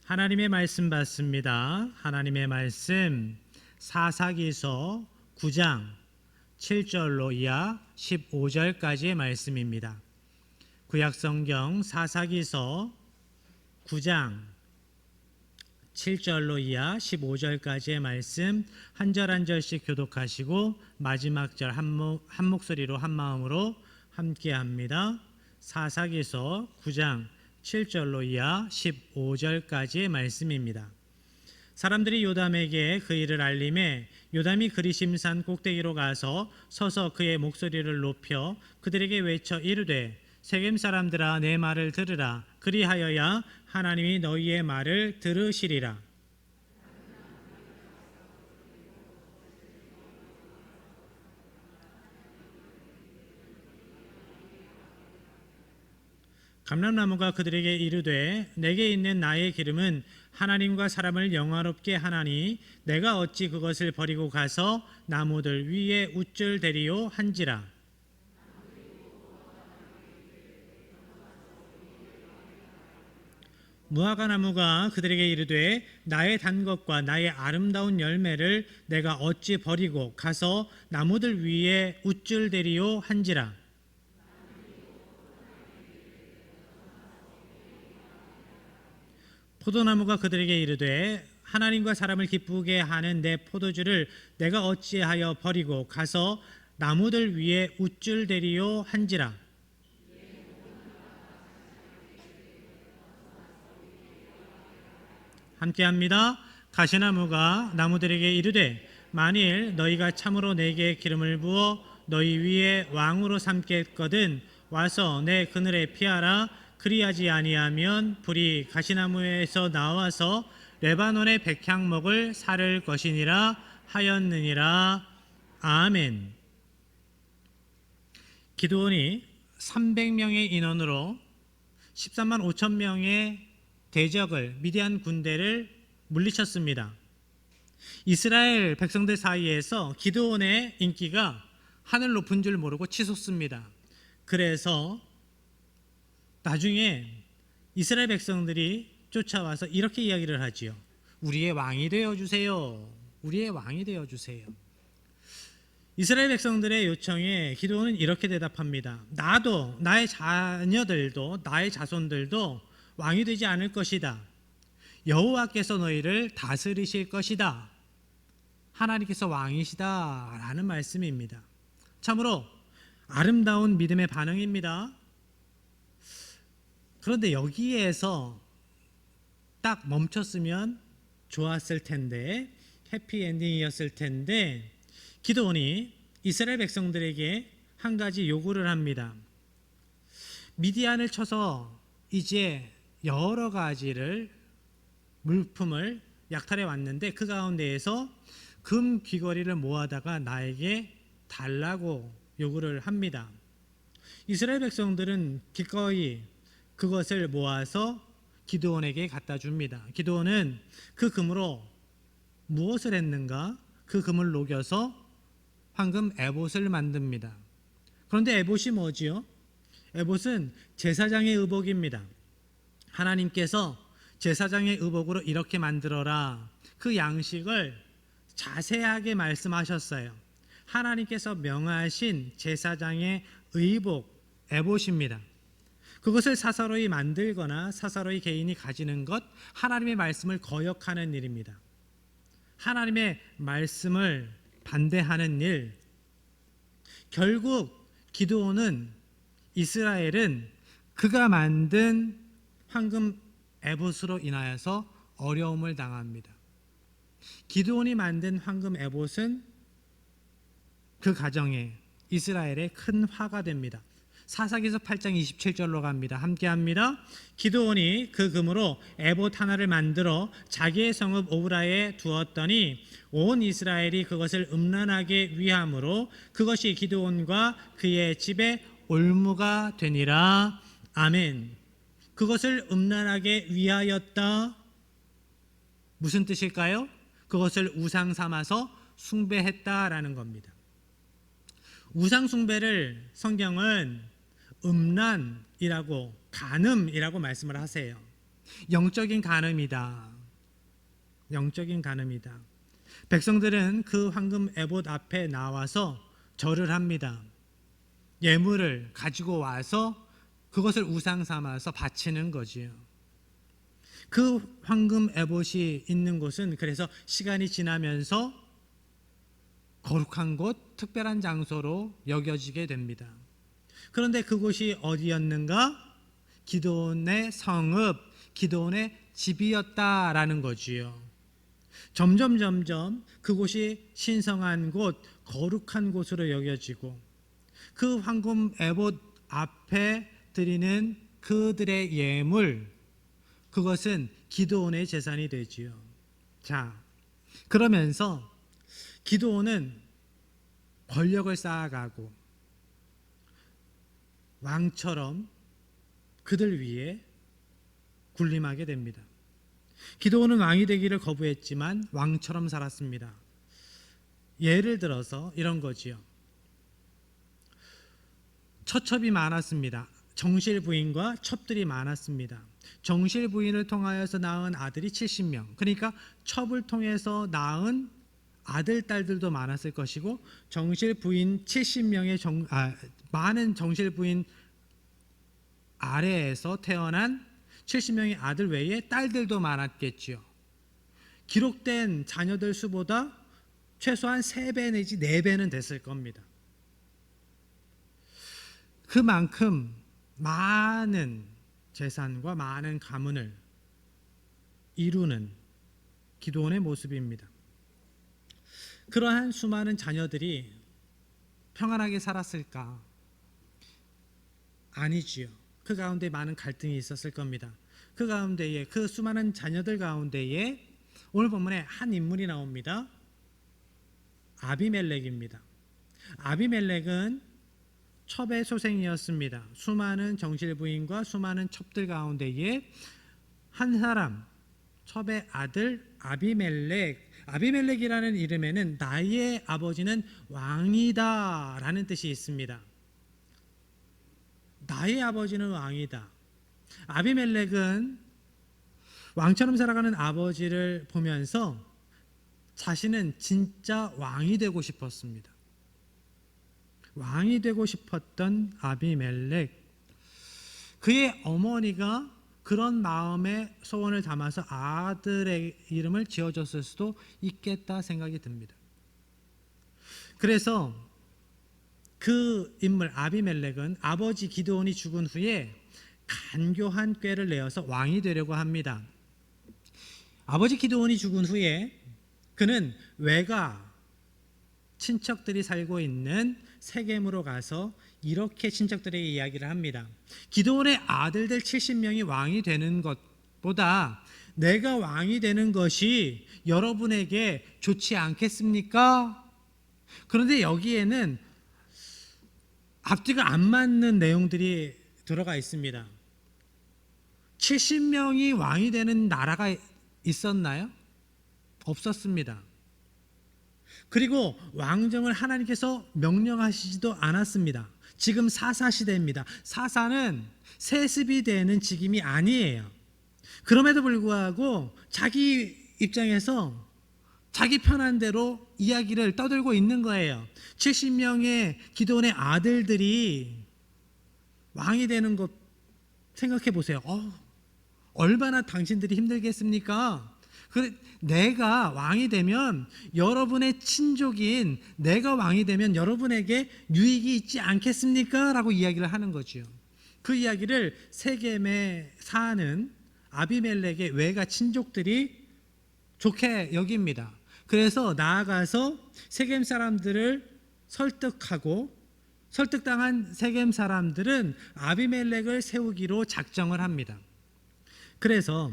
하나님의 말씀 받습니다. 하나님의 말씀 사사기서 9장 7절로 이하 15절까지의 말씀입니다. 구약성경 사사기서 9장 7절로 이하 15절까지의 말씀 한 절 한 절씩 교독하시고 마지막 절 한 목소리로 한 마음으로 함께합니다. 사사기서 9장 7절로 이하 15절까지의 말씀입니다. 사람들이 요담에게 그 일을 알림해 요담이 그리심산 꼭대기로 가서 서서 그의 목소리를 높여 그들에게 외쳐 이르되 세겜 사람들아 내 말을 들으라. 그리하여야 하나님이 너희의 말을 들으시리라. 감람나무가 그들에게 이르되 내게 있는 나의 기름은 하나님과 사람을 영화롭게 하나니 내가 어찌 그것을 버리고 가서 나무들 위에 웃줄 대리요 한지라. 무화과 나무가 그들에게 이르되 나의 단 것과 나의 아름다운 열매를 내가 어찌 버리고 가서 나무들 위에 웃줄 대리요 한지라. 포도나무가 그들에게 이르되 하나님과 사람을 기쁘게 하는 내 포도주를 내가 어찌하여 버리고 가서 나무들 위에 웃줄 대리요 한지라. 함께합니다. 가시나무가 나무들에게 이르되 만일 너희가 참으로 내게 기름을 부어 너희 위에 왕으로 삼겠거든 와서 내 그늘에 피하라. 그리하지 아니하면 불이 가시나무에서 나와서 레바논의 백향목을 사를 것이니라 하였느니라. 아멘. 기드온이 300명의 인원으로 13만 5천 명의 대적을 미디안 군대를 물리쳤습니다. 이스라엘 백성들 사이에서 기드온의 인기가 하늘 높은 줄 모르고 치솟습니다. 그래서 나중에 이스라엘 백성들이 쫓아와서 이렇게 이야기를 하지요. 우리의 왕이 되어주세요. 우리의 왕이 되어주세요. 이스라엘 백성들의 요청에 기드온은 이렇게 대답합니다. 나도 나의 자녀들도 나의 자손들도 왕이 되지 않을 것이다. 여호와께서 너희를 다스리실 것이다. 하나님께서 왕이시다 라는 말씀입니다. 참으로 아름다운 믿음의 반응입니다. 그런데 여기에서 딱 멈췄으면 좋았을 텐데, 해피엔딩이었을 텐데 기드온이 이스라엘 백성들에게 한 가지 요구를 합니다. 미디안을 쳐서 이제 여러 가지를 물품을 약탈해 왔는데 그 가운데에서 금 귀걸이를 모아다가 나에게 달라고 요구를 합니다. 이스라엘 백성들은 기꺼이 그것을 모아서 기드온에게 갖다 줍니다. 기드온은 그 금으로 무엇을 했는가? 그 금을 녹여서 황금 에봇을 만듭니다. 그런데 에봇이 뭐지요? 에봇은 제사장의 의복입니다. 하나님께서 제사장의 의복으로 이렇게 만들어라. 그 양식을 자세하게 말씀하셨어요. 하나님께서 명하신 제사장의 의복 에봇입니다. 그것을 사사로이 만들거나 사사로이 개인이 가지는 것, 하나님의 말씀을 거역하는 일입니다. 하나님의 말씀을 반대하는 일. 결국 기드온은 이스라엘은 그가 만든 황금 에봇으로 인하여서 어려움을 당합니다. 기드온이 만든 황금 에봇은 그 가정에 이스라엘의 큰 화가 됩니다. 사사기서 8장 27절로 갑니다. 함께합니다. 기드온이 그 금으로 에봇 하나를 만들어 자기의 성읍 오브라에 두었더니 온 이스라엘이 그것을 음란하게 위함으로 그것이 기드온과 그의 집에 올무가 되니라. 아멘. 그것을 음란하게 위하였다. 무슨 뜻일까요? 그것을 우상 삼아서 숭배했다라는 겁니다. 우상 숭배를 성경은 음란이라고 간음이라고 말씀을 하세요. 영적인 간음이다. 영적인 간음이다. 백성들은 그 황금 에봇 앞에 나와서 절을 합니다. 예물을 가지고 와서 그것을 우상 삼아서 바치는 거지요. 그 황금 에봇이 있는 곳은 그래서 시간이 지나면서 거룩한 곳, 특별한 장소로 여겨지게 됩니다. 그런데 그곳이 어디였는가? 기드온의 성읍, 기드온의 집이었다라는 거지요. 점점 그곳이 신성한 곳, 거룩한 곳으로 여겨지고 그 황금 에봇 앞에 드리는 그들의 예물, 그것은 기드온의 재산이 되지요. 자, 그러면서 기드온은 권력을 쌓아가고 왕처럼 그들 위에 군림하게 됩니다. 기드온은 왕이 되기를 거부했지만 왕처럼 살았습니다. 예를 들어서 이런 거지요. 처첩이 많았습니다. 정실 부인과 첩들이 많았습니다. 정실 부인을 통하여서 낳은 아들이 70명. 그러니까 첩을 통해서 낳은 아들 딸들도 많았을 것이고 정실 부인 70명의 많은 정실 부인 아래에서 태어난 70명의 아들 외에 딸들도 많았겠지요. 기록된 자녀들 수보다 최소한 3배 내지 4배는 됐을 겁니다. 그만큼 많은 재산과 많은 가문을 이루는 기드온의 모습입니다. 그러한 수많은 자녀들이 평안하게 살았을까? 아니지요. 그 가운데 많은 갈등이 있었을 겁니다. 그 가운데에 그 수많은 자녀들 가운데에 오늘 본문에 한 인물이 나옵니다. 아비멜렉입니다. 아비멜렉은 첩의 소생이었습니다. 수많은 정실 부인과 수많은 첩들 가운데에 한 사람, 첩의 아들 아비멜렉이라는 이름에는 나의 아버지는 왕이다 라는 뜻이 있습니다. 나의 아버지는 왕이다. 아비멜렉은 왕처럼 살아가는 아버지를 보면서 자신은 진짜 왕이 되고 싶었습니다. 왕이 되고 싶었던 아비멜렉, 그의 어머니가 그런 마음의 소원을 담아서 아들의 이름을 지어줬을 수도 있겠다 생각이 듭니다. 그래서 그 인물 아비멜렉은 아버지 기드온이 죽은 후에 간교한 꾀를 내어서 왕이 되려고 합니다. 아버지 기드온이 죽은 후에 그는 외가 친척들이 살고 있는 세겜으로 가서 이렇게 친척들에게 이야기를 합니다. 기드온의 아들들 70명이 왕이 되는 것보다 내가 왕이 되는 것이 여러분에게 좋지 않겠습니까? 그런데 여기에는 앞뒤가 안 맞는 내용들이 들어가 있습니다. 70명이 왕이 되는 나라가 있었나요? 없었습니다. 그리고 왕정을 하나님께서 명령하시지도 않았습니다. 지금 사사 시대입니다. 사사는 세습이 되는 직임이 아니에요. 그럼에도 불구하고 자기 입장에서 자기 편한 대로 이야기를 떠들고 있는 거예요. 70명의 기드온의 아들들이 왕이 되는 것 생각해 보세요. 얼마나 당신들이 힘들겠습니까? 내가 왕이 되면 여러분의 친족인 내가 왕이 되면 여러분에게 유익이 있지 않겠습니까? 라고 이야기를 하는 거죠. 그 이야기를 세겜에 사는 아비멜렉의 외가 친족들이 좋게 여깁니다. 그래서 나아가서 세겜 사람들을 설득하고 설득당한 세겜 사람들은 아비멜렉을 세우기로 작정을 합니다. 그래서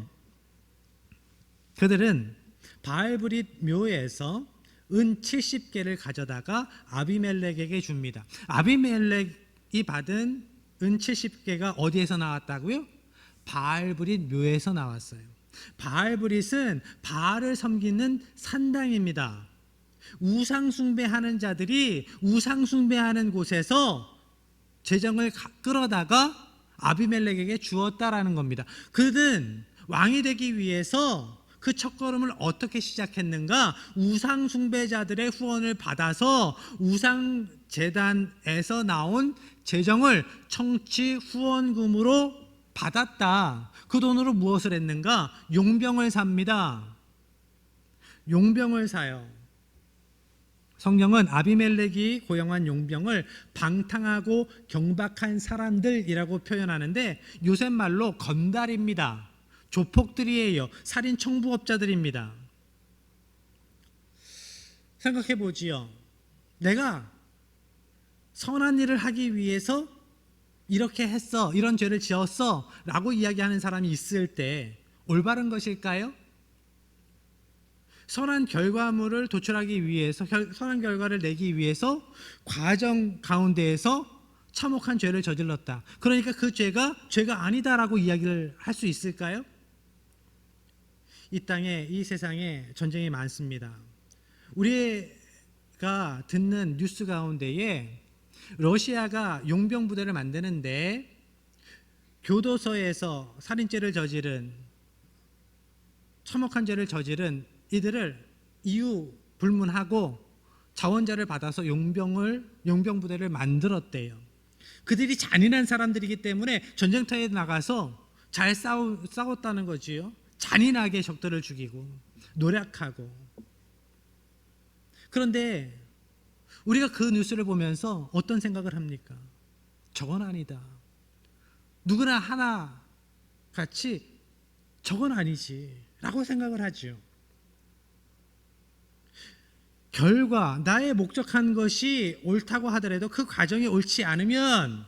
그들은 바알브릿 묘에서 은 70개를 가져다가 아비멜렉에게 줍니다. 아비멜렉이 받은 은 70개가 어디에서 나왔다고요? 바알브릿 묘에서 나왔어요. 바알브릿은 바알을 섬기는 산당입니다. 우상 숭배하는 자들이 우상 숭배하는 곳에서 재정을 끌어다가 아비멜렉에게 주었다라는 겁니다. 그는 왕이 되기 위해서 그 첫걸음을 어떻게 시작했는가? 우상 숭배자들의 후원을 받아서 우상 재단에서 나온 재정을 청치 후원금으로 받았다. 그 돈으로 무엇을 했는가? 용병을 삽니다. 용병을 사요. 성경은 아비멜렉이 고용한 용병을 방탕하고 경박한 사람들이라고 표현하는데 요새 말로 건달입니다. 조폭들이에요. 살인 청부업자들입니다. 생각해 보지요. 내가 선한 일을 하기 위해서 이렇게 했어, 이런 죄를 지었어 라고 이야기하는 사람이 있을 때 올바른 것일까요? 선한 결과물을 도출하기 위해서, 선한 결과를 내기 위해서 과정 가운데에서 참혹한 죄를 저질렀다. 그러니까 그 죄가 아니다라고 이야기를 할 수 있을까요? 이 땅에, 이 세상에 전쟁이 많습니다. 우리가 듣는 뉴스 가운데에 러시아가 용병 부대를 만드는데 교도소에서 살인죄를 저지른, 참혹한 죄를 저지른 이들을 이유 불문하고 자원자를 받아서 용병 부대를 만들었대요. 그들이 잔인한 사람들이기 때문에 전쟁터에 나가서 잘 싸웠다는 거지요. 잔인하게 적들을 죽이고 노력하고. 그런데 우리가 그 뉴스를 보면서 어떤 생각을 합니까? 저건 아니다. 누구나 하나 같이 저건 아니지 라고 생각을 하죠. 결과, 나의 목적한 것이 옳다고 하더라도 그 과정이 옳지 않으면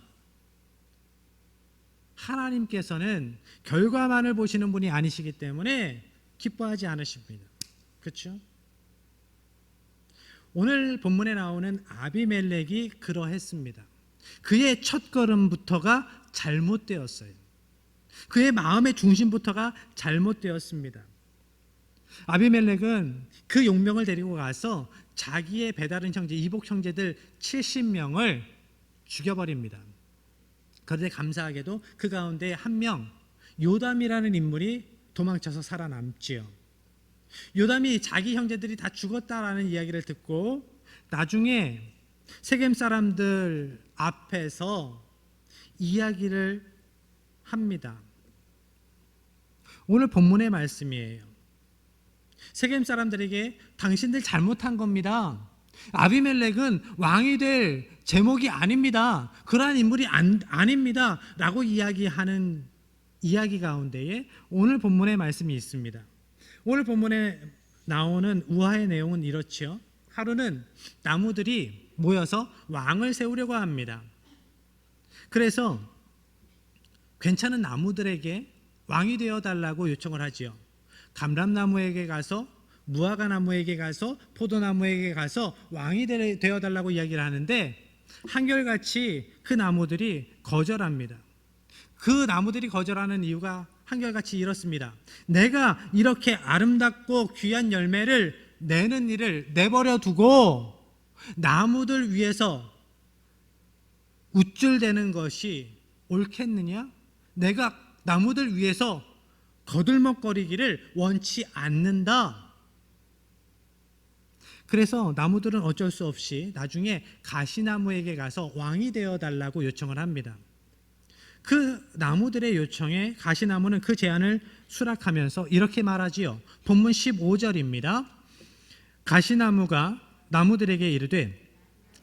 하나님께서는 결과만을 보시는 분이 아니시기 때문에 기뻐하지 않으십니다. 그렇죠? 오늘 본문에 나오는 아비멜렉이 그러했습니다. 그의 첫걸음부터가 잘못되었어요. 그의 마음의 중심부터가 잘못되었습니다. 아비멜렉은 그 용병을 데리고 가서 자기의 배다른 형제, 이복 형제들 70명을 죽여버립니다. 그런데 감사하게도 그 가운데 한 명, 요담이라는 인물이 도망쳐서 살아남지요. 요담이 자기 형제들이 다 죽었다라는 이야기를 듣고 나중에 세겜 사람들 앞에서 이야기를 합니다. 오늘 본문의 말씀이에요. 세겜 사람들에게 당신들 잘못한 겁니다. 아비멜렉은 왕이 될 제목이 아닙니다. 그러한 인물이 아닙니다. 라고 이야기하는 이야기 가운데에 오늘 본문의 말씀이 있습니다. 오늘 본문에 나오는 우화의 내용은 이렇죠. 하루는 나무들이 모여서 왕을 세우려고 합니다. 그래서 괜찮은 나무들에게 왕이 되어달라고 요청을 하지요. 감람나무에게 가서, 무화과나무에게 가서, 포도나무에게 가서 왕이 되어달라고 이야기를 하는데 한결같이 그 나무들이 거절합니다. 그 나무들이 거절하는 이유가 한결같이 이렇습니다. 내가 이렇게 아름답고 귀한 열매를 내는 일을 내버려 두고 나무들 위해서 우쭐대는 것이 옳겠느냐? 내가 나무들 위해서 거들먹거리기를 원치 않는다. 그래서 나무들은 어쩔 수 없이 나중에 가시나무에게 가서 왕이 되어달라고 요청을 합니다. 그 나무들의 요청에 가시나무는 그 제안을 수락하면서 이렇게 말하지요. 본문 15절입니다. 가시나무가 나무들에게 이르되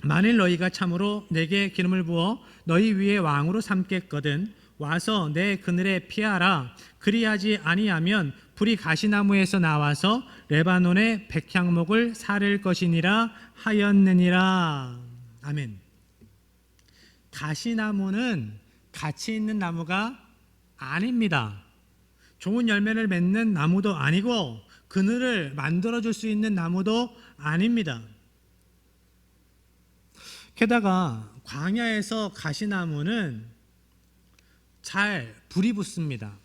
만일 너희가 참으로 내게 기름을 부어 너희 위에 왕으로 삼겠거든 와서 내 그늘에 피하라. 그리하지 아니하면 불이 가시나무에서 나와서 레바논의 백향목을 사를 것이니라 하였느니라. 아멘. 가시나무는 가치 있는 나무가 아닙니다. 좋은 열매를 맺는 나무도 아니고 그늘을 만들어줄 수 있는 나무도 아닙니다. 게다가 광야에서 가시나무는 잘 불이 붙습니다.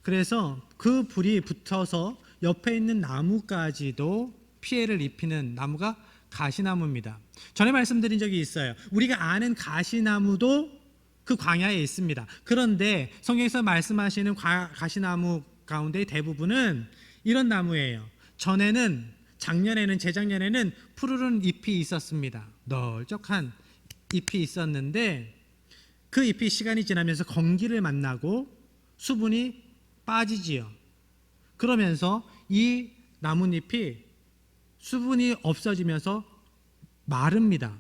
그래서 그 불이 붙어서 옆에 있는 나무까지도 피해를 입히는 나무가 가시나무입니다. 전에 말씀드린 적이 있어요. 우리가 아는 가시나무도 그 광야에 있습니다. 그런데 성경에서 말씀하시는 가시나무 가운데 대부분은 이런 나무예요. 작년에는 재작년에는 푸르른 잎이 있었습니다. 널쩍한 잎이 있었는데 그 잎이 시간이 지나면서 건기를 만나고 수분이 빠지지요. 그러면서 이 나뭇잎이 수분이 없어지면서 마릅니다.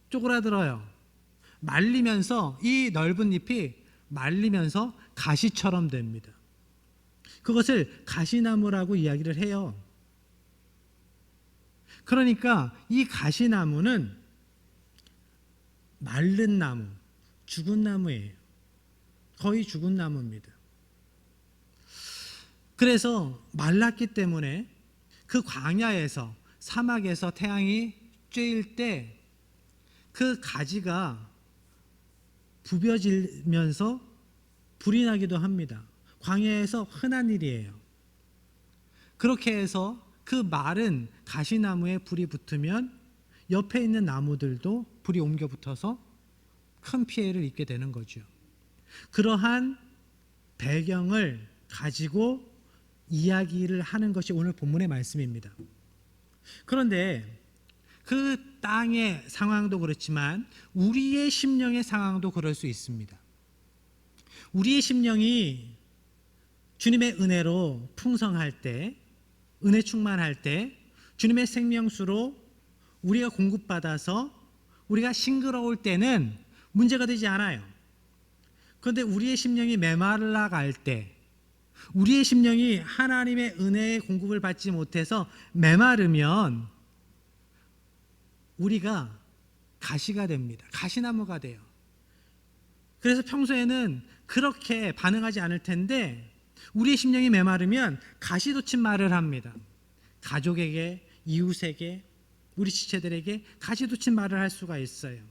쪼그라들어요. 말리면서 이 넓은 잎이 말리면서 가시처럼 됩니다. 그것을 가시나무라고 이야기를 해요. 그러니까 이 가시나무는 마른 나무, 죽은 나무예요. 거의 죽은 나무입니다. 그래서 말랐기 때문에 그 광야에서, 사막에서 태양이 쬐일 때 그 가지가 부벼지면서 불이 나기도 합니다. 광야에서 흔한 일이에요. 그렇게 해서 그 마른 가시나무에 불이 붙으면 옆에 있는 나무들도 불이 옮겨 붙어서 큰 피해를 입게 되는 거죠. 그러한 배경을 가지고 이야기를 하는 것이 오늘 본문의 말씀입니다. 그런데 그 땅의 상황도 그렇지만 우리의 심령의 상황도 그럴 수 있습니다. 우리의 심령이 주님의 은혜로 풍성할 때, 은혜 충만할 때, 주님의 생명수로 우리가 공급받아서 우리가 싱그러울 때는 문제가 되지 않아요. 그런데 우리의 심령이 메말라 갈 때, 우리의 심령이 하나님의 은혜의 공급을 받지 못해서 메마르면 우리가 가시가 됩니다. 가시나무가 돼요. 그래서 평소에는 그렇게 반응하지 않을 텐데 우리의 심령이 메마르면 가시돋친 말을 합니다. 가족에게, 이웃에게, 우리 지체들에게 가시돋친 말을 할 수가 있어요.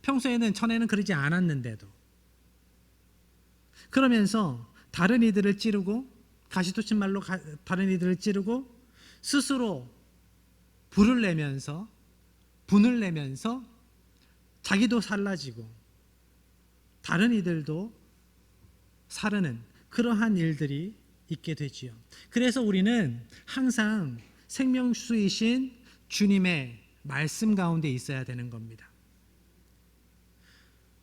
평소에는 전에는 그러지 않았는데도. 그러면서 다른 이들을 찌르고, 가시돋친 말로 다른 이들을 찌르고 스스로 불을 내면서, 분을 내면서 자기도 살라지고 다른 이들도 사르는 그러한 일들이 있게 되지요. 그래서 우리는 항상 생명수이신 주님의 말씀 가운데 있어야 되는 겁니다.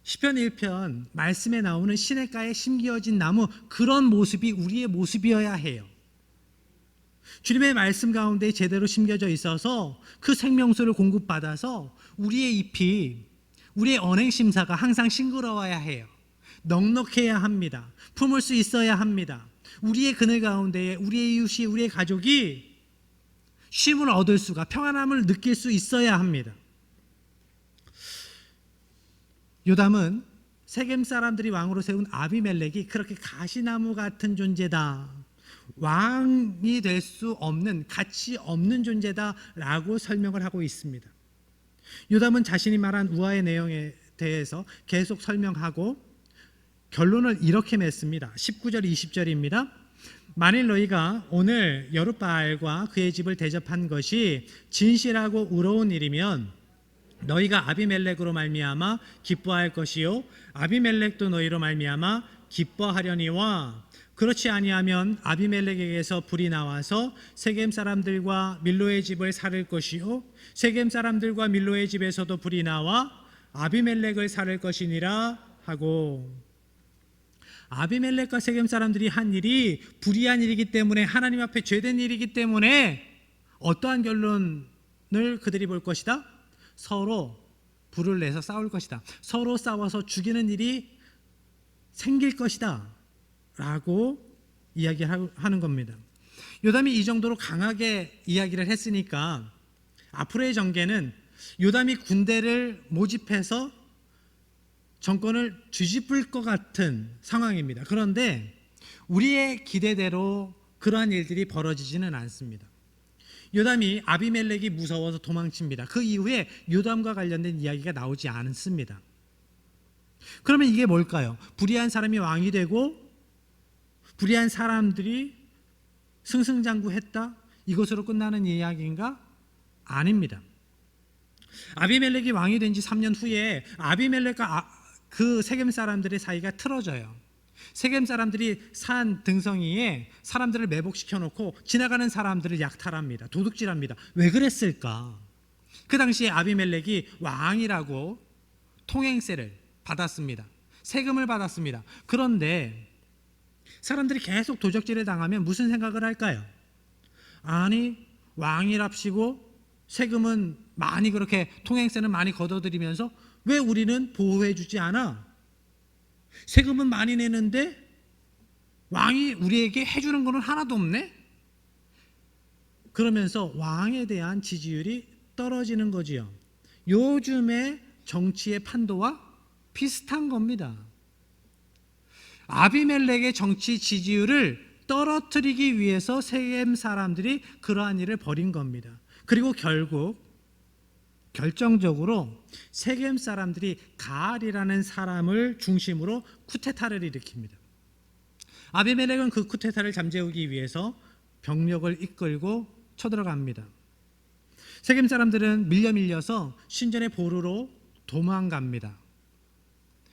시편 1편 말씀에 나오는 시냇가에 심기어진 나무, 그런 모습이 우리의 모습이어야 해요. 주님의 말씀 가운데 제대로 심겨져 있어서 그 생명수를 공급받아서 우리의 잎이, 우리의 언행심사가 항상 싱그러워야 해요. 넉넉해야 합니다. 품을 수 있어야 합니다. 우리의 그늘 가운데에 우리의 이웃이, 우리의 가족이 쉼을 얻을 수가, 평안함을 느낄 수 있어야 합니다. 요담은 세겜 사람들이 왕으로 세운 아비멜렉이 그렇게 가시나무 같은 존재다, 왕이 될 수 없는, 가치 없는 존재다라고 설명을 하고 있습니다. 요담은 자신이 말한 우화의 내용에 대해서 계속 설명하고 결론을 이렇게 맺습니다. 19절 20절입니다. 만일 너희가 오늘 여룻바알과 그의 집을 대접한 것이 진실하고 의로운 일이면 너희가 아비멜렉으로 말미암아 기뻐할 것이요 아비멜렉도 너희로 말미암아 기뻐하려니와 그렇지 아니하면 아비멜렉에게서 불이 나와서 세겜 사람들과 밀로의 집을 살을 것이요 세겜 사람들과 밀로의 집에서도 불이 나와 아비멜렉을 살을 것이니라 하고, 아비멜렉과 세겜 사람들이 한 일이 불의한 일이기 때문에, 하나님 앞에 죄된 일이기 때문에 어떠한 결론을 그들이 볼 것이다? 서로 불을 내서 싸울 것이다. 서로 싸워서 죽이는 일이 생길 것이다 라고 이야기하는 겁니다. 요담이 이 정도로 강하게 이야기를 했으니까 앞으로의 전개는 요담이 군대를 모집해서 정권을 뒤집을 것 같은 상황입니다. 그런데 우리의 기대대로 그러한 일들이 벌어지지는 않습니다. 요담이 아비멜렉이 무서워서 도망칩니다. 그 이후에 요담과 관련된 이야기가 나오지 않습니다. 그러면 이게 뭘까요? 불의한 사람이 왕이 되고 불의한 사람들이 승승장구했다? 이것으로 끝나는 이야기인가? 아닙니다. 아비멜렉이 왕이 된 지 3년 후에 아비멜렉과 그 세겜 사람들의 사이가 틀어져요. 세겜 사람들이 산 등성이에 사람들을 매복시켜 놓고 지나가는 사람들을 약탈합니다. 도둑질합니다. 왜 그랬을까? 그 당시에 아비멜렉이 왕이라고 통행세를 받았습니다. 세금을 받았습니다. 그런데 사람들이 계속 도적질을 당하면 무슨 생각을 할까요? 아니, 왕이랍시고 세금은 많이 그렇게 통행세는 많이 걷어들이면서 왜 우리는 보호해 주지 않아? 세금은 많이 내는데 왕이 우리에게 해주는 거는 하나도 없네? 그러면서 왕에 대한 지지율이 떨어지는 거지요. 요즘의 정치의 판도와 비슷한 겁니다. 아비멜렉의 정치 지지율을 떨어뜨리기 위해서 세겜 사람들이 그러한 일을 벌인 겁니다. 그리고 결정적으로 세겜 사람들이 가알이라는 사람을 중심으로 쿠데타를 일으킵니다. 아비멜렉은 그 쿠데타를 잠재우기 위해서 병력을 이끌고 쳐들어갑니다. 세겜 사람들은 밀려서 신전의 보루로 도망갑니다.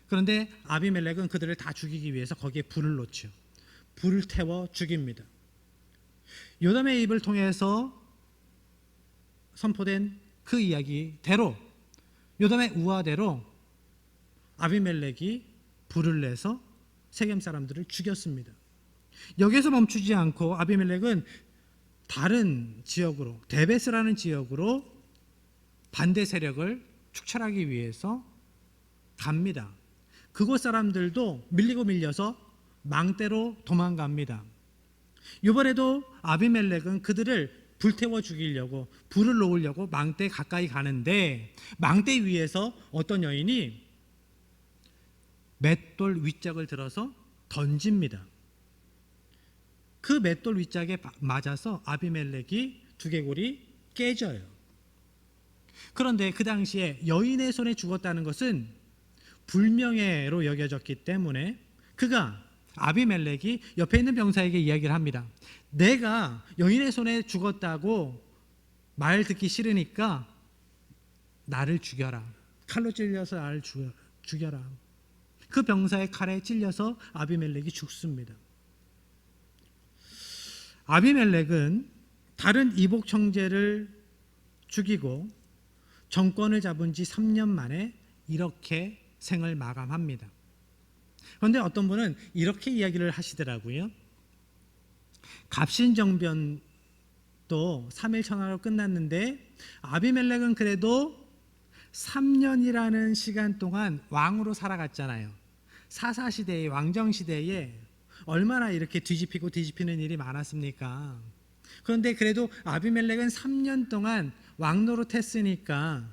그런데 아비멜렉은 그들을 다 죽이기 위해서 거기에 불을 놓죠. 불을 태워 죽입니다. 요담의 입을 통해서 선포된 그 이야기대로, 요담의 우화대로 아비멜렉이 불을 내서 세겜 사람들을 죽였습니다. 여기서 멈추지 않고 아비멜렉은 다른 지역으로, 데베스라는 지역으로 반대 세력을 축출하기 위해서 갑니다. 그곳 사람들도 밀려서 망대로 도망갑니다. 이번에도 아비멜렉은 그들을 불태워 죽이려고, 불을 놓으려고 망대에 가까이 가는데, 망대 위에서 어떤 여인이 맷돌 윗짝을 들어서 던집니다. 그 맷돌 윗짝에 맞아서 아비멜렉이 두개골이 깨져요. 그런데 그 당시에 여인의 손에 죽었다는 것은 불명예로 여겨졌기 때문에 그가, 아비멜렉이 옆에 있는 병사에게 이야기를 합니다. 내가 여인의 손에 죽었다고 말 듣기 싫으니까 나를 죽여라. 칼로 찔려서 나를 죽여라. 그 병사의 칼에 찔려서 아비멜렉이 죽습니다. 아비멜렉은 다른 이복 형제를 죽이고 정권을 잡은 지 3년 만에 이렇게 생을 마감합니다. 그런데 어떤 분은 이렇게 이야기를 하시더라고요. 갑신정변도 3일 천하로 끝났는데 아비멜렉은 그래도 3년이라는 시간 동안 왕으로 살아갔잖아요. 사사시대의 왕정시대에 얼마나 이렇게 뒤집히는 일이 많았습니까? 그런데 그래도 아비멜렉은 3년 동안 왕 노릇했으니까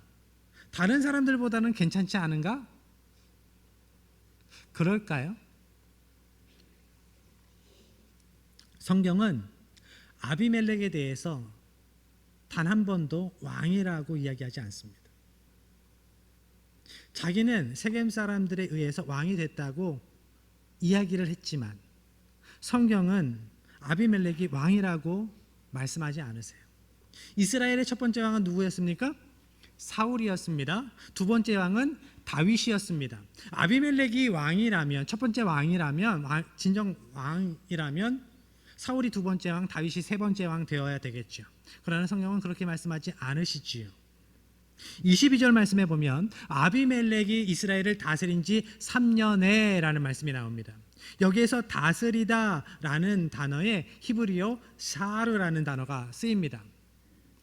다른 사람들보다는 괜찮지 않은가? 그럴까요? 성경은 아비멜렉에 대해서 단 한 번도 왕이라고 이야기하지 않습니다. 자기는 세겜 사람들에 의해서 왕이 됐다고 이야기를 했지만 성경은 아비멜렉이 왕이라고 말씀하지 않으세요. 이스라엘의 첫 번째 왕은 누구였습니까? 사울이었습니다. 두 번째 왕은 다윗이었습니다. 아비멜렉이 왕이라면, 첫 번째 왕이라면, 진정 왕이라면 사울이 두 번째 왕, 다윗이 세 번째 왕 되어야 되겠죠. 그러나 성경은 그렇게 말씀하지 않으시지요. 22절 말씀에 보면 아비멜렉이 이스라엘을 다스린 지 3년에 라는 말씀이 나옵니다. 여기에서 다스리다 라는 단어에 히브리어 샤르라는 단어가 쓰입니다.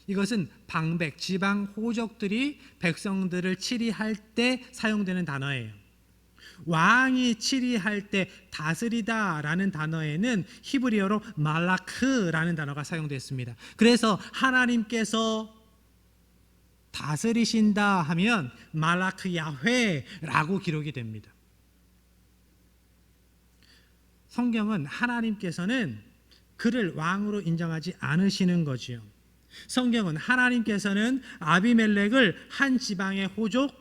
이것은 방백, 지방 호족들이 백성들을 치리할 때 사용되는 단어예요. 왕이 치리할 때 다스리다 라는 단어에는 히브리어로 말라크라는 단어가 사용됐습니다. 그래서 하나님께서 다스리신다 하면 말라크 야훼라고 기록이 됩니다. 성경은 하나님께서는 그를 왕으로 인정하지 않으시는 거지요. 성경은 하나님께서는 아비멜렉을 한 지방의 호족,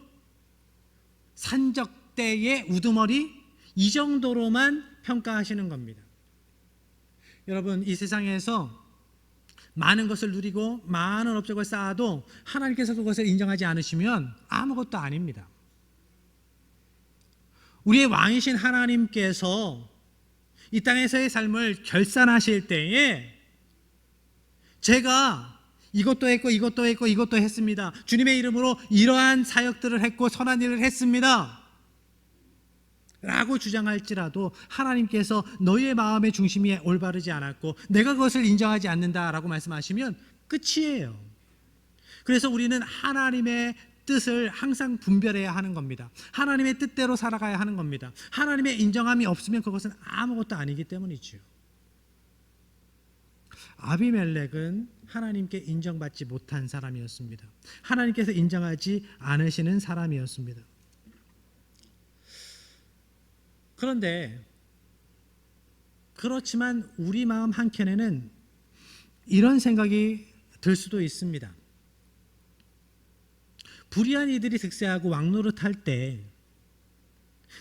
산적대의 우두머리 이 정도로만 평가하시는 겁니다. 여러분, 이 세상에서 많은 것을 누리고 많은 업적을 쌓아도 하나님께서 그것을 인정하지 않으시면 아무것도 아닙니다. 우리의 왕이신 하나님께서 이 땅에서의 삶을 결산하실 때에 제가 이것도 했고 이것도 했고 이것도 했습니다. 주님의 이름으로 이러한 사역들을 했고 선한 일을 했습니다 라고 주장할지라도 하나님께서 너희의 마음의 중심이 올바르지 않았고 내가 그것을 인정하지 않는다라고 말씀하시면 끝이에요. 그래서 우리는 하나님의 뜻을 항상 분별해야 하는 겁니다. 하나님의 뜻대로 살아가야 하는 겁니다. 하나님의 인정함이 없으면 그것은 아무것도 아니기 때문이죠. 아비멜렉은 하나님께 인정받지 못한 사람이었습니다. 하나님께서 인정하지 않으시는 사람이었습니다. 그런데 그렇지만 우리 마음 한켠에는 이런 생각이 들 수도 있습니다. 불의한 이들이 득세하고 왕노릇할 때,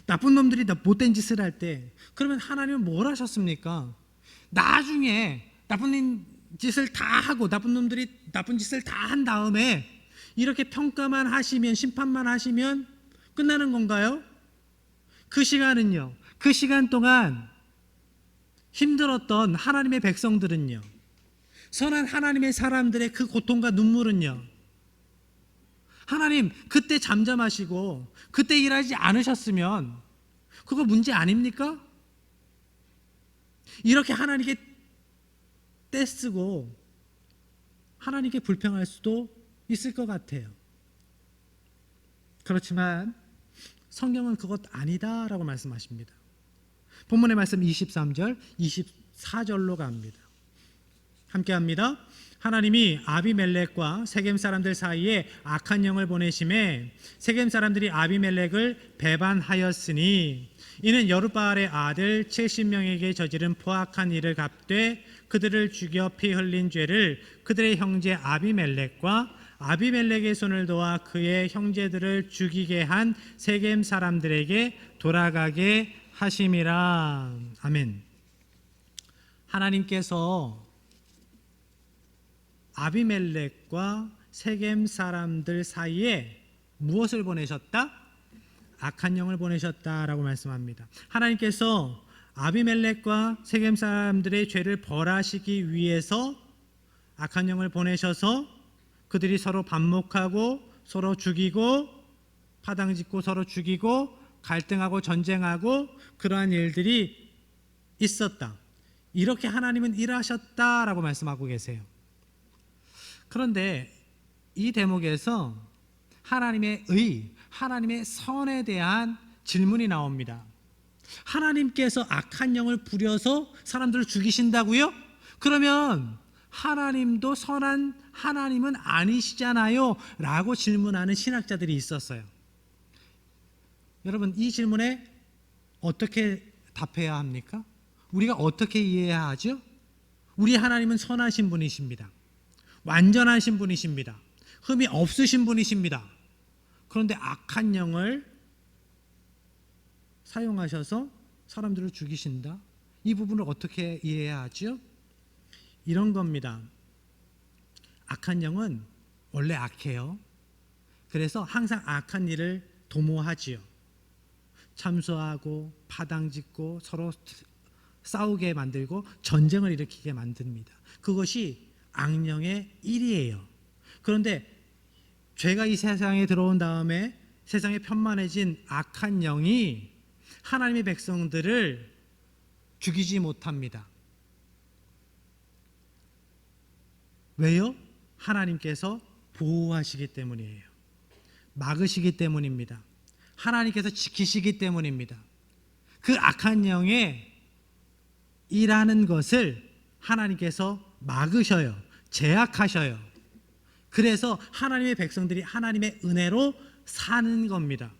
나쁜 놈들이 못된 짓을 할 때, 그러면 하나님은 뭘 하셨습니까? 나중에 나쁜 짓을 다 하고 나쁜 놈들이 나쁜 짓을 다 한 다음에 이렇게 평가만 하시면, 심판만 하시면 끝나는 건가요? 그 시간은요, 그 시간 동안 힘들었던 하나님의 백성들은요, 선한 하나님의 사람들의 그 고통과 눈물은요, 하나님 그때 잠잠하시고 그때 일하지 않으셨으면 그거 문제 아닙니까? 이렇게 하나님께 떼쓰고 하나님께 불평할 수도 있을 것 같아요. 그렇지만 성경은 그것 아니다라고 말씀하십니다. 본문의 말씀 23절, 24절로 갑니다. 함께 합니다. 하나님이 아비멜렉과 세겜 사람들 사이에 악한 영을 보내심에 세겜 사람들이 아비멜렉을 배반하였으니 이는 여룻바알의 아들 70명에게 저지른 포악한 일을 갚되 그들을 죽여 피 흘린 죄를 그들의 형제 아비멜렉과 아비멜렉의 손을 도와 그의 형제들을 죽이게 한 세겜 사람들에게 돌아가게 하심이라. 아멘. 하나님께서 아비멜렉과 세겜 사람들 사이에 무엇을 보내셨다? 악한 영을 보내셨다라고 말씀합니다. 하나님께서 아비멜렉과 세겜 사람들의 죄를 벌하시기 위해서 악한 영을 보내셔서 그들이 서로 반목하고 서로 죽이고 파당짓고 서로 죽이고 갈등하고 전쟁하고 그러한 일들이 있었다. 이렇게 하나님은 일하셨다라고 말씀하고 계세요. 그런데 이 대목에서 하나님의 의, 하나님의 선에 대한 질문이 나옵니다. 하나님께서 악한 영을 부려서 사람들을 죽이신다고요? 그러면 하나님도 선한 하나님은 아니시잖아요 라고 질문하는 신학자들이 있었어요. 여러분, 이 질문에 어떻게 답해야 합니까? 우리가 어떻게 이해해야 하죠? 우리 하나님은 선하신 분이십니다. 완전하신 분이십니다. 흠이 없으신 분이십니다. 그런데 악한 영을 사용하셔서 사람들을 죽이신다? 이 부분을 어떻게 이해해야 하죠? 이런 겁니다. 악한 영은 원래 악해요. 그래서 항상 악한 일을 도모하지요. 참소하고 파당짓고 서로 싸우게 만들고 전쟁을 일으키게 만듭니다. 그것이 악령의 일이에요. 그런데 죄가 이 세상에 들어온 다음에 세상에 편만해진 악한 영이 하나님의 백성들을 죽이지 못합니다. 왜요? 하나님께서 보호하시기 때문이에요. 막으시기 때문입니다. 하나님께서 지키시기 때문입니다. 그 악한 영의 일하는 것을 하나님께서 막으셔요. 제약하셔요. 그래서 하나님의 백성들이 하나님의 은혜로 사는 겁니다.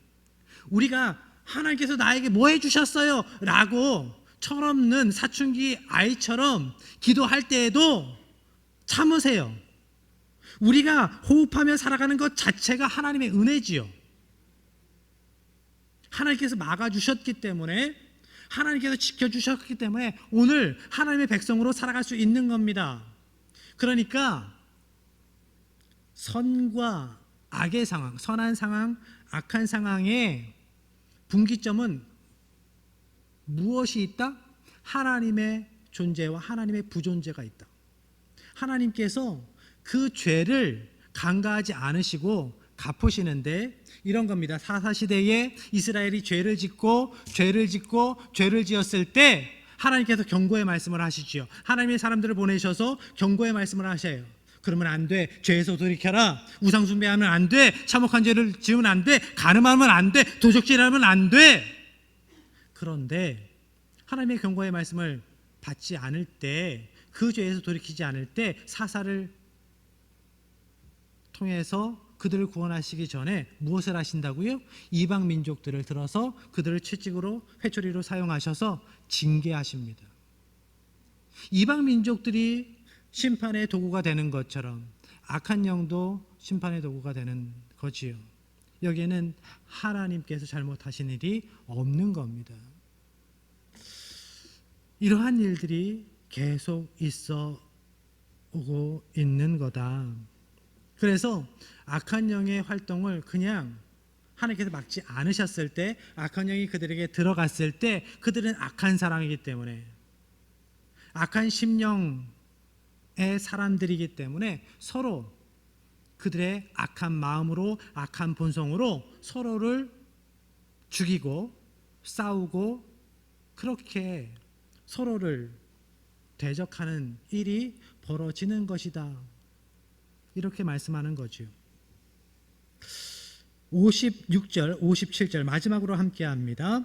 우리가 하나님께서 나에게 뭐 해주셨어요? 라고 철없는 사춘기 아이처럼 기도할 때에도 참으세요. 우리가 호흡하며 살아가는 것 자체가 하나님의 은혜지요. 하나님께서 막아주셨기 때문에, 하나님께서 지켜주셨기 때문에 오늘 하나님의 백성으로 살아갈 수 있는 겁니다. 그러니까 선과 악의 상황, 선한 상황, 악한 상황의 분기점은 무엇이 있다? 하나님의 존재와 하나님의 부존재가 있다. 하나님께서 그 죄를 간과하지 않으시고 갚으시는데 이런 겁니다. 사사시대에 이스라엘이 죄를 지었을 때 하나님께서 경고의 말씀을 하시지요. 하나님의 사람들을 보내셔서 경고의 말씀을 하셔요. 그러면 안 돼. 죄에서 돌이켜라. 우상 숭배하면 안 돼. 참혹한 죄를 지으면 안 돼. 간음하면 안 돼. 도적질하면 안 돼. 그런데 하나님의 경고의 말씀을 받지 않을 때, 그 죄에서 돌이키지 않을 때 사사를 통해서 그들을 구원하시기 전에 무엇을 하신다고요? 이방 민족들을 들어서 그들을 채찍으로 회초리로 사용하셔서 징계하십니다. 이방 민족들이 심판의 도구가 되는 것처럼 악한 영도 심판의 도구가 되는 거지요. 여기에는 하나님께서 잘못하신 일이 없는 겁니다. 이러한 일들이 계속 있어 오고 있는 거다. 그래서 악한 영의 활동을 그냥 하나님께서 막지 않으셨을 때, 악한 영이 그들에게 들어갔을 때 그들은 악한 사람이기 때문에, 악한 심령의 사람들이기 때문에 서로 그들의 악한 마음으로, 악한 본성으로 서로를 죽이고 싸우고 그렇게 서로를 대적하는 일이 벌어지는 것이다. 이렇게 말씀하는 거죠. 56절, 57절 마지막으로 함께 합니다.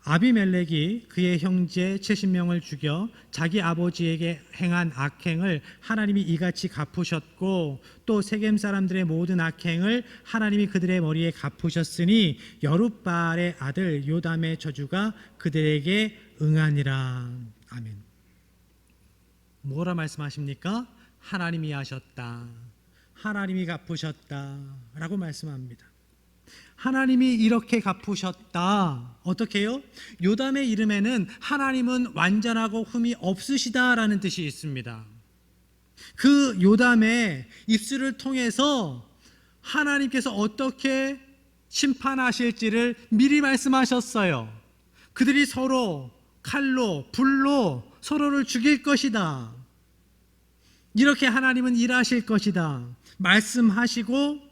아비멜렉이 그의 형제 70명을 죽여 자기 아버지에게 행한 악행을 하나님이 이같이 갚으셨고, 또 세겜 사람들의 모든 악행을 하나님이 그들의 머리에 갚으셨으니 여룻바알의 아들 요담의 저주가 그들에게 응하니라. 아멘. 뭐라 말씀하십니까? 하나님이 하셨다, 하나님이 갚으셨다 라고 말씀합니다. 하나님이 이렇게 갚으셨다. 어떻게 해요? 요담의 이름에는 하나님은 완전하고 흠이 없으시다라는 뜻이 있습니다. 그 요담의 입술을 통해서 하나님께서 어떻게 심판하실지를 미리 말씀하셨어요. 그들이 서로 칼로, 불로 서로를 죽일 것이다. 이렇게 하나님은 일하실 것이다 말씀하시고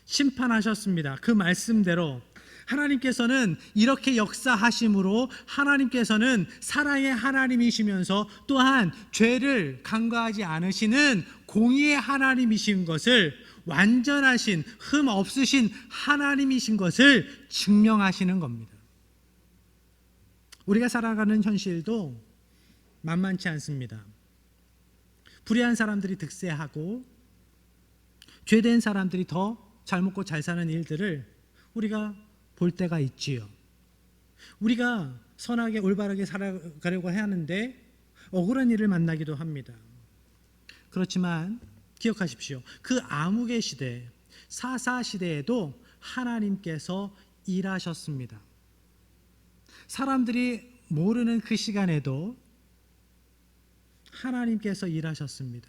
심판하셨습니다. 그 말씀대로 하나님께서는 이렇게 역사하심으로 하나님께서는 사랑의 하나님이시면서 또한 죄를 간과하지 않으시는 공의의 하나님이신 것을, 완전하신 흠 없으신 하나님이신 것을 증명하시는 겁니다. 우리가 살아가는 현실도 만만치 않습니다. 불의한 사람들이 득세하고 죄된 사람들이 더 잘 먹고 잘 사는 일들을 우리가 볼 때가 있지요. 우리가 선하게 올바르게 살아가려고 하는데 억울한 일을 만나기도 합니다. 그렇지만 기억하십시오. 그 암흑의 시대, 사사 시대에도 하나님께서 일하셨습니다. 사람들이 모르는 그 시간에도 하나님께서 일하셨습니다.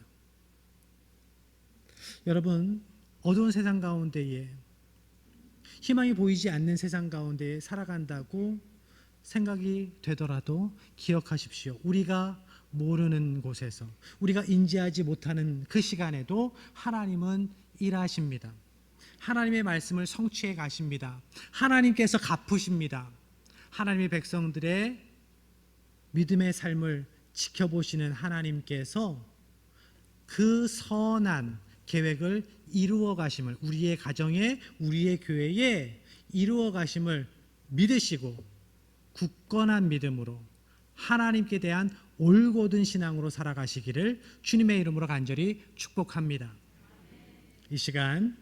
여러분, 어두운 세상 가운데에, 희망이 보이지 않는 세상 가운데에 살아간다고 생각이 되더라도 기억하십시오. 우리가 모르는 곳에서, 우리가 인지하지 못하는 그 시간에도 하나님은 일하십니다. 하나님의 말씀을 성취해 가십니다. 하나님께서 갚으십니다. 하나님의 백성들의 믿음의 삶을 지켜보시는 하나님께서 그 선한 계획을 이루어 가심을, 우리의 가정에, 우리의 교회에 이루어 가심을 믿으시고 굳건한 믿음으로 하나님께 대한 올곧은 신앙으로 살아가시기를 주님의 이름으로 간절히 축복합니다. 이 시간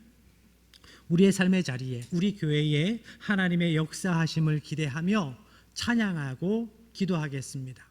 우리의 삶의 자리에, 우리 교회에 하나님의 역사하심을 기대하며 찬양하고 기도하겠습니다.